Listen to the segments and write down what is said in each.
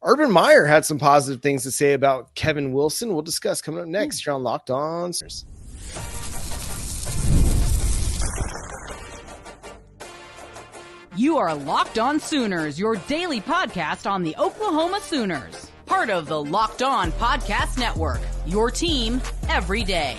Urban Meyer had some positive things to say about Kevin Wilson. We'll discuss coming up next here on Locked On Sooners. You are Locked On Sooners, your daily podcast on the Oklahoma Sooners. Part of the Locked On Podcast Network, your team every day.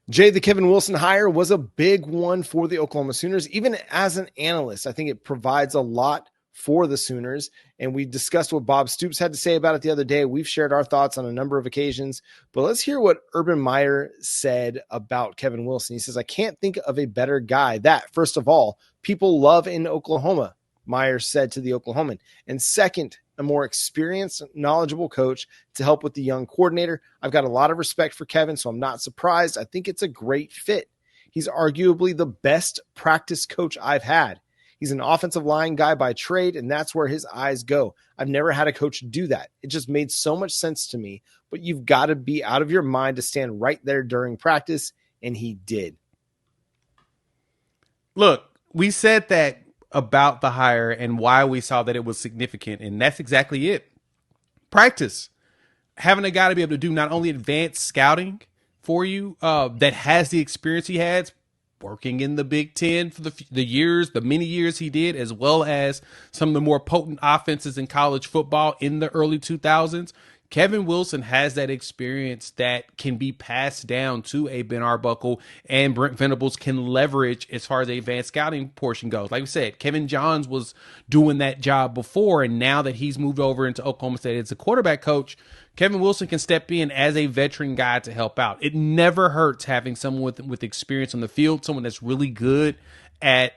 Jay, the Kevin Wilson hire was a big one for the Oklahoma Sooners. Even as an analyst, I think it provides a lot for the Sooners. And we discussed what Bob Stoops had to say about it the other day. We've shared our thoughts on a number of occasions, but let's hear what Urban Meyer said about Kevin Wilson. He says, I can't think of a better guy that, first of all, people love in Oklahoma, Meyer said to the Oklahoman. And second, a more experienced, knowledgeable coach to help with the young coordinator. I've got a lot of respect for Kevin, so I'm not surprised. I think it's a great fit. He's arguably the best practice coach I've had. He's an offensive line guy by trade, and that's where his eyes go. I've never had a coach do that. It just made so much sense to me, but you've got to be out of your mind to stand right there during practice, and he did. Look, we said that about the hire and why we saw that it was significant, and that's exactly it. Practice. Having a guy to be able to do not only advanced scouting for you that has the experience he has, working in the Big Ten for the many years he did, as well as some of the more potent offenses in college football in the early 2000s. Kevin Wilson has that experience that can be passed down to a Ben Arbuckle, and Brent Venables can leverage as far as the advanced scouting portion goes. Like we said, Kevin Johns was doing that job before, and now that he's moved over into Oklahoma State as a quarterback coach, Kevin Wilson can step in as a veteran guy to help out. It never hurts having someone with experience on the field, someone that's really good at,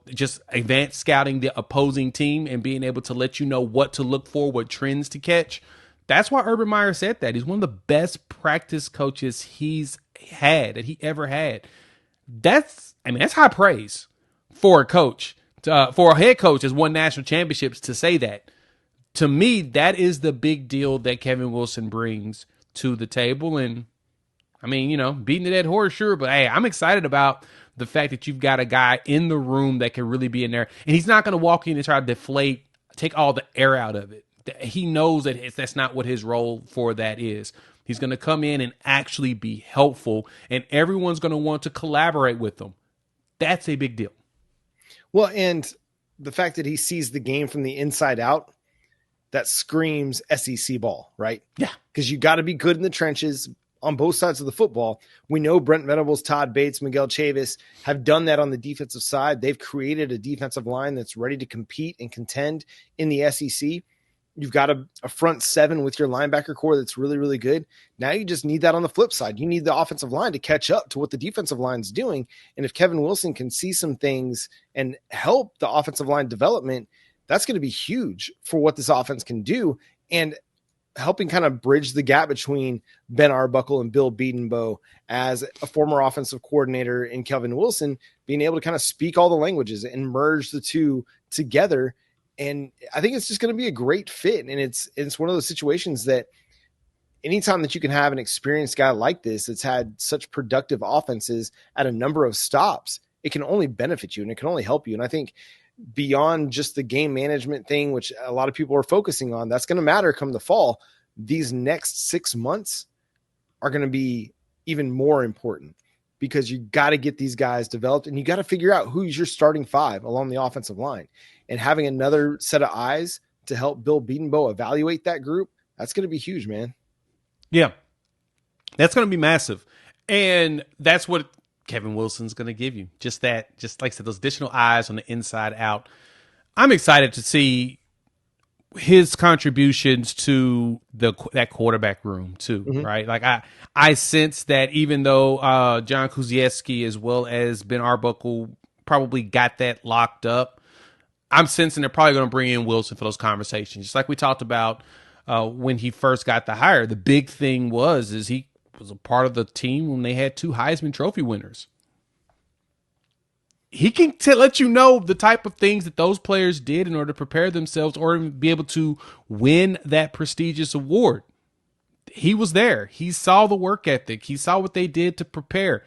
just advanced scouting the opposing team and being able to let you know what to look for, what trends to catch. That's why Urban Meyer said that. He's one of the best practice coaches that he ever had. That's high praise for a coach, for a head coach that's won national championships to say that. To me, that is the big deal that Kevin Wilson brings to the table. And beating the dead horse, sure, but hey, I'm excited about the fact that you've got a guy in the room that can really be in there. And he's not going to walk in and try to take all the air out of it. He knows that that's not what his role for that is. He's going to come in and actually be helpful, and everyone's going to want to collaborate with him. That's a big deal. Well, and the fact that he sees the game from the inside out, that screams SEC ball, right? Yeah. Because you got to be good in the trenches on both sides of the football. We know Brent Venables, Todd Bates, Miguel Chavis have done that on the defensive side. They've created a defensive line that's ready to compete and contend in the SEC. You've got a front seven with your linebacker core that's really, really good. Now you just need that on the flip side. You need the offensive line to catch up to what the defensive line's doing. And if Kevin Wilson can see some things and help the offensive line development, that's going to be huge for what this offense can do, and helping kind of bridge the gap between Ben Arbuckle and Bill Bedenbaugh as a former offensive coordinator in Kevin Wilson, being able to kind of speak all the languages and merge the two together. And I think it's just going to be a great fit. And it's one of those situations that anytime that you can have an experienced guy like this that's had such productive offenses at a number of stops, it can only benefit you and it can only help you. And I think beyond just the game management thing, which a lot of people are focusing on, that's going to matter come the fall. These next 6 months are going to be even more important because you got to get these guys developed and you got to figure out who's your starting five along the offensive line. And having another set of eyes to help Bill Bedenbaugh evaluate that group, that's going to be huge, man. Yeah, that's going to be massive. And that's what Kevin Wilson's going to give you. Just like I said, those additional eyes on the inside out. I'm excited to see his contributions to that quarterback room too, right? Like I sense that even though John Kuzieski as well as Ben Arbuckle probably got that locked up, I'm sensing they're probably going to bring in Wilson for those conversations. Just like we talked about when he first got the hire. The big thing was he was a part of the team when they had 2 Heisman Trophy winners. He can let you know the type of things that those players did in order to prepare themselves or be able to win that prestigious award. He was there. He saw the work ethic. He saw what they did to prepare.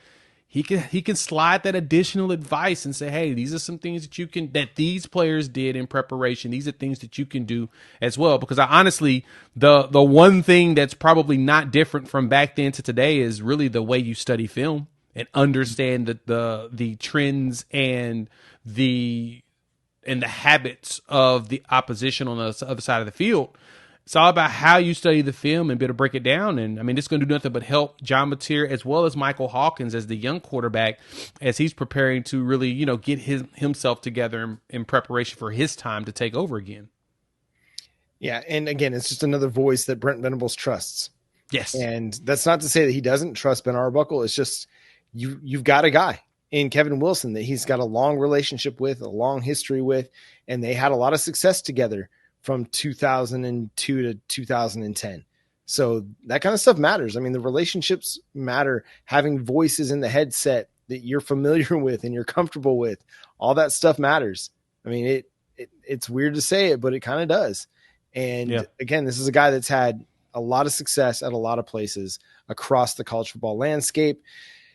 he can slide that additional advice and say, hey, these are some things that these players did in preparation. These are things that you can do as well. Because I honestly, the one thing that's probably not different from back then to today is really the way you study film and understand the trends and the habits of the opposition on the other side of the field. It's all about how you study the film and be able to break it down. And I mean, it's going to do nothing but help John Mateer as well as Michael Hawkins as the young quarterback as he's preparing to really, get himself together in preparation for his time to take over again. Yeah. And again, it's just another voice that Brent Venables trusts. Yes. And that's not to say that he doesn't trust Ben Arbuckle. It's just you've got a guy in Kevin Wilson that he's got a long relationship with, a long history with, and they had a lot of success together from 2002 to 2010. So that kind of stuff matters. I mean, the relationships matter. Having voices in the headset that you're familiar with and you're comfortable with, all that stuff matters. I mean, it's weird to say it, but it kind of does. And again, this is a guy that's had a lot of success at a lot of places across the college football landscape.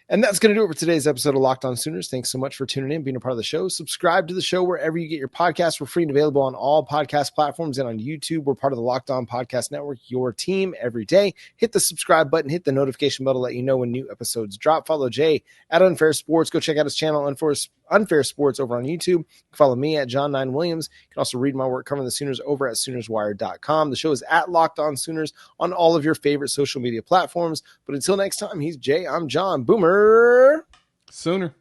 And that's going to do it for today's episode of Locked On Sooners. Thanks so much for tuning in, being a part of the show. Subscribe to the show wherever you get your podcasts. We're free and available on all podcast platforms and on YouTube. We're part of the Locked On Podcast Network, your team every day. Hit the subscribe button, hit the notification bell to let you know when new episodes drop. Follow Jay at Unfair Sports. Go check out his channel, Unfair Sports, over on YouTube. Follow me at John9Williams. You can also read my work covering the Sooners over at SoonersWire.com. The show is at Locked On Sooners on all of your favorite social media platforms. But until next time, he's Jay. I'm John. Boomer Sooner.